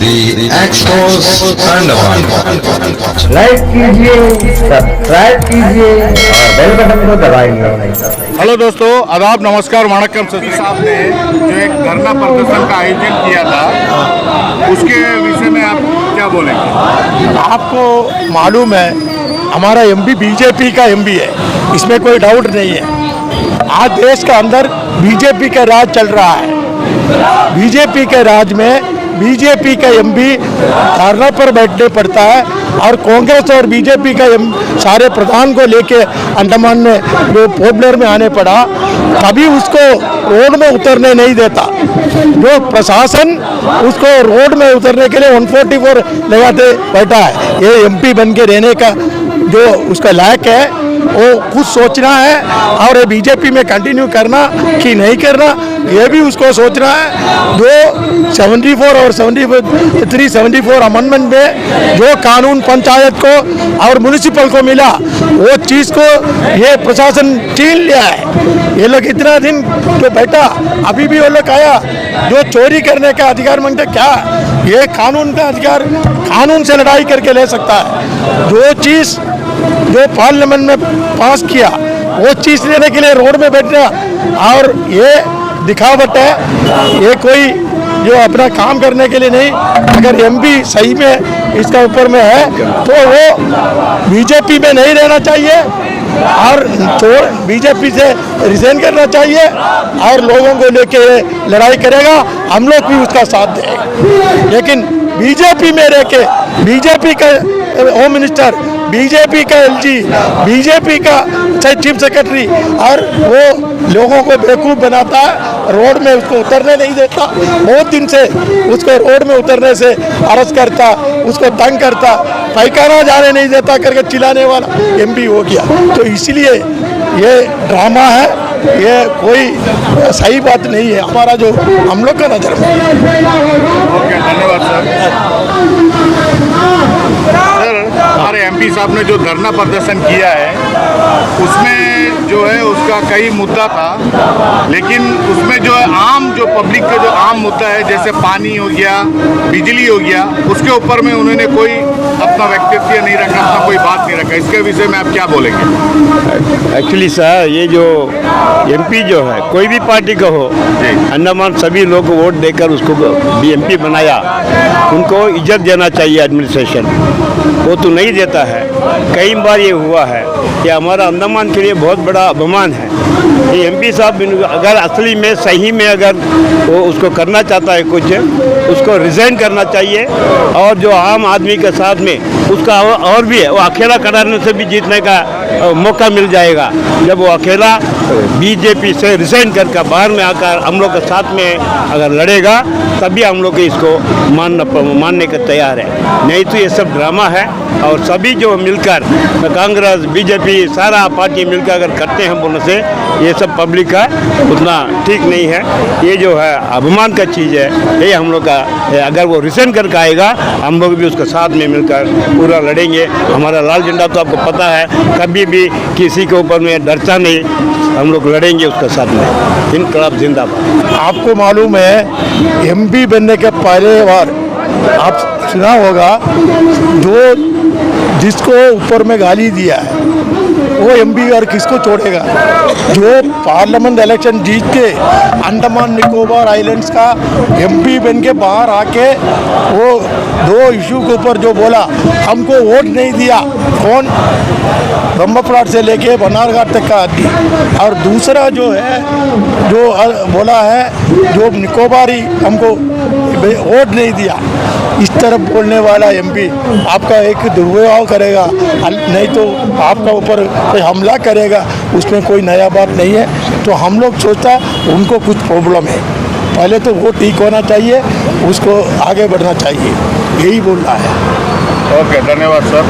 The Expos Andaman। Like कीजिए, subscribe कीजिए और बेल बटन को दबाइए। हेलो दोस्तों, आदाब, नमस्कार, वणक्कम। सती साहब ने जो एक धरना प्रदर्शन का आयोजन किया था, उसके विषय में आप क्या बोलेंगे? आपको मालूम है हमारा एमपी बीजेपी का एमपी है, इसमें कोई डाउट नहीं है। आज देश के अंदर बीजेपी का राज चल रहा है। बीजेपी के राज में बीजेपी का एमपी धरना पर बैठने पड़ता है और कांग्रेस और बीजेपी का सारे प्रधान को लेके अंडमान में जो पोर्ट ब्लेयर में आने पड़ा, कभी उसको रोड में उतरने नहीं देता। जो प्रशासन उसको रोड में उतरने के लिए 144 लगाते बैठा है। ये एमपी बन के रहने का जो उसका लायक है, वो खुद सोचना है और बीजेपी में कंटिन्यू करना कि नहीं करना, ये भी उसको सोचना है। जो 74 और 74 अमेंडमेंट में जो कानून पंचायत को और म्यूनिसिपल को मिला, वो चीज़ को ये प्रशासन छीन लिया है। ये लोग इतना दिन जो बैठा, अभी भी वो लोग आया जो चोरी करने का अधिकार मांगते, क्या ये कानून का अधिकार कानून से लड़ाई करके ले सकता है। जो चीज़ जो पार्लियामेंट में पास किया, वो चीज़ लेने के लिए रोड में बैठना और ये दिखावट है। ये कोई जो अपना काम करने के लिए नहीं। अगर एमपी सही में इसका ऊपर में है तो वो बीजेपी में नहीं रहना चाहिए और बीजेपी से रिजाइन करना चाहिए और लोगों को लेके लड़ाई करेगा। हम लोग भी उसका साथ देंगे, लेकिन बीजेपी में रह के बीजेपी का होम मिनिस्टर, बीजेपी का एलजी, बीजेपी का चीफ सेक्रेटरी और वो लोगों को बेवकूफ़ बनाता है, रोड में उसको उतरने नहीं देता। बहुत दिन से उसको रोड में उतरने से अरेस्ट करता, उसको तंग करता, पैखाना जाने नहीं देता करके चिल्लाने वाला एमपी हो गया। तो इसलिए ये ड्रामा है, ये कोई सही बात नहीं है हमारा जो हम लोग का नज़र में। ओके, धन्यवाद सर। हमारे एमपी साहब ने जो धरना प्रदर्शन किया है, उसमें जो है उसका कई मुद्दा था, लेकिन उसमें जो है आम जो पब्लिक का जो आम मुद्दा है, जैसे पानी हो गया, बिजली हो गया, उसके ऊपर में उन्होंने कोई अपना वक्तव्य नहीं रखा, अपना कोई बात नहीं रखा। इसके विषय में आप क्या बोलेंगे? एक्चुअली सर, ये जो एमपी जो है कोई भी पार्टी का हो, अंडमान सभी लोग वोट देकर उसको एमपी बनाया, उनको इज्जत देना चाहिए एडमिनिस्ट्रेशन। वो तो नहीं देता है। कई बार ये हुआ है कि हमारा अंडमान के लिए बहुत बड़ा अपमान है। ये एमपी साहब अगर असली में सही में अगर वो उसको करना चाहता है कुछ, उसको रिज़ाइन करना चाहिए और जो आम आदमी के साथ में उसका और भी है, वो अकेला कराने से भी जीतने का मौका मिल जाएगा। जब वो अकेला बीजेपी से रिज़ाइन करके बाहर में आकर हम लोग के साथ में अगर लड़ेगा, तभी हम लोग इसको मानने के तैयार है। नहीं तो ये सब ड्रामा है और सभी जो मिलकर कांग्रेस बीजेपी सारा पार्टी मिलकर अगर करते हैं बोलने से ये सब पब्लिक का उतना ठीक नहीं है। ये जो है अभिमान का चीज़ है, ये हम लोग का है। अगर वो रिज़ाइन करके आएगा, हम लोग भी उसके साथ में मिलकर पूरा लड़ेंगे। हमारा लाल झंडा तो आपको पता है, कभी भी किसी के ऊपर में डरता नहीं, हम लोग लड़ेंगे उसके साथ में। इनकलाब जिंदाबाद। आपको मालूम है एमपी बनने के पहले बार आप सुना होगा, जो जिसको ऊपर में गाली दिया है वो एमपी और किसको छोड़ेगा। जो पार्लियामेंट इलेक्शन जीत के अंडमान निकोबार आइलैंड्स का एमपी बन के बाहर आके वो 2 इशू के ऊपर जो बोला, हमको वोट नहीं दिया, कौन? ब्रह्मपुरा से लेके बनारघाट तक का आदमी। और दूसरा जो है जो बोला है जो निकोबारी हमको वोट नहीं दिया, इस तरफ बोलने वाला एमपी आपका एक दुर्व्यवहार करेगा, नहीं तो आपका ऊपर कोई हमला करेगा, उसमें कोई नया बात नहीं है। तो हम लोग सोचता उनको कुछ प्रॉब्लम है, पहले तो वो ठीक होना चाहिए, उसको आगे बढ़ना चाहिए, यही बोल रहा है। ओके, धन्यवाद सर।